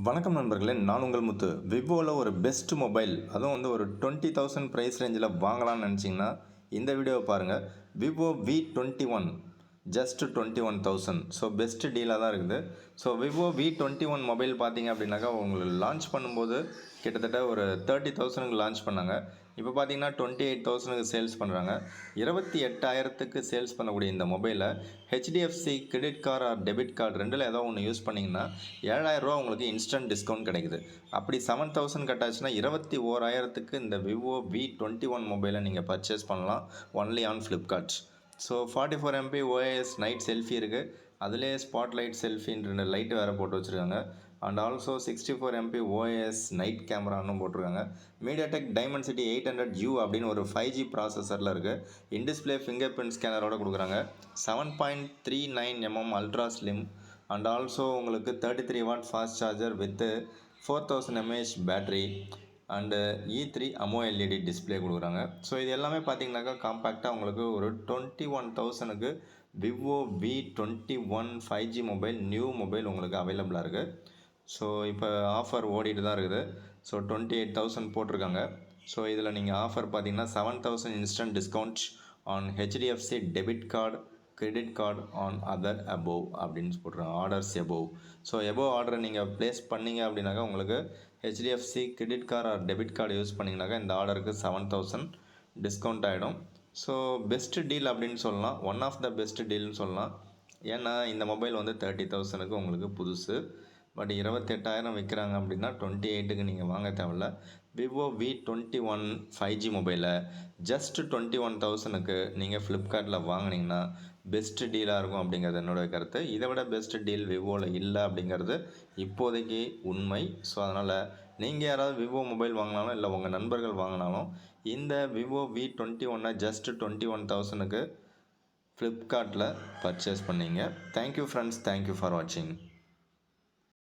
வணக்கம் நண்பர்களே, நான் உங்கள் முத்து. விவோவில் ஒரு பெஸ்ட் மொபைல், அதுவும் வந்து ஒரு 20,000 ப்ரைஸ் ரேஞ்சில் வாங்கலாம்னு நினச்சிங்கன்னா இந்த வீடியோவை பாருங்கள். Vivo V21 just 21,000. So best டீலாக தான் இருக்குது. ஸோ விவோ V21 மொபைல் பார்த்தீங்க அப்படின்னாக்கா உங்களுக்கு லான்ச் பண்ணும்போது கிட்டத்தட்ட ஒரு 30,000க்கு லான்ச் பண்ணாங்க. இப்போ பார்த்தீங்கன்னா 28,000க்கு சேல்ஸ் பண்ணுறாங்க. 28,000க்கு சேல்ஸ் பண்ணக்கூடிய இந்த மொபைலை HDFC credit card or debit card ரெண்டில் ஏதோ ஒன்று யூஸ் பண்ணிங்கன்னா 7,000 உங்களுக்கு இன்ஸ்டன்ட் டிஸ்கவுண்ட் கிடைக்குது. அப்படி 7,000 கட்டாச்சுன்னா 21,000க்கு இந்த விவோ V21 மொபைலை நீங்கள் பர்ச்சேஸ் பண்ணலாம் only on Flipkart. So 44 MP OIS night selfie இருக்குது. அதிலே ஸ்பாட் லைட் செல்ஃபின்ற லைட் வேறு போட்டு வச்சுருக்காங்க. And also 64 MP OIS night கேமரான்னு போட்டிருக்காங்க. மீடியாடெக் டைமென்சிட்டி 800U அப்படின்னு ஒரு 5G ப்ராசஸரில் இருக்குது. இன்டிஸ்பிளே ஃபிங்கர் பிரிண்ட் ஸ்கேனரோடு கொடுக்குறாங்க. 7.39 mm ultra slim and also உங்களுக்கு 33 watt fast charger with 4000 mAh battery and E3 AMOLED display கொடுக்குறாங்க. ஸோ இது எல்லாமே பார்த்தீங்கன்னாக்கா காம்பேக்டாக உங்களுக்கு ஒரு 21,000க்கு Vivo V21 5G mobile new mobile உங்களுக்கு அவைலபிளாக இருக்குது. ஸோ இப்போ ஆஃபர் ஓடிட்டு தான் இருக்குது. ஸோ 28,000 போட்டிருக்காங்க. ஸோ இதில் நீங்கள் ஆஃபர் பார்த்தீங்கன்னா 7,000 instant discount on HDFC debit card credit card on other above அப்படின்னு போட்டுருக்காங்க. Orders above. ஸோ எபோவ் ஆர்டரை நீங்கள் ப்ளேஸ் பண்ணிங்க அப்படின்னாக்கா உங்களுக்கு HDFC credit card or debit card use பண்ணிங்கனாக்கா இந்த ஆர்டருக்கு 7,000 டிஸ்கவுண்ட் ஆகிடும். ஸோ பெஸ்ட் டீல் அப்படின்னு சொல்லலாம். ஒன் ஆஃப் த பெஸ்ட் டீல்னு சொல்லலாம். ஏன்னா இந்த மொபைல் வந்து 30,000க்கு உங்களுக்கு புதுசு. பட் 28,000 விற்கிறாங்க அப்படின்னா 28க்கு நீங்கள் வாங்க தேவையில்ல. விவோ V21 5G மொபைலை ஜஸ்ட் 21,000க்கு நீங்கள் ஃப்ளிப்கார்ட்டில் வாங்கினீங்கன்னா பெஸ்ட் டீலாக இருக்கும் அப்படிங்கிறது என்னோடய கருத்து. இதை விட பெஸ்ட் டீல் விவோவில் இல்லை அப்படிங்கிறது இப்போதைக்கு உண்மை. ஸோ அதனால் நீங்கள் யாராவது விவோ மொபைல் வாங்கினாலும் இல்லை உங்கள் நண்பர்கள் வாங்கினாலும் இந்த விவோ V21 ஜஸ்ட் 21,000க்கு ஃப்ளிப்கார்ட்டில் பர்ச்சேஸ் பண்ணிங்க. தேங்க்யூ ஃப்ரெண்ட்ஸ், தேங்க்யூ ஃபார் வாட்சிங்.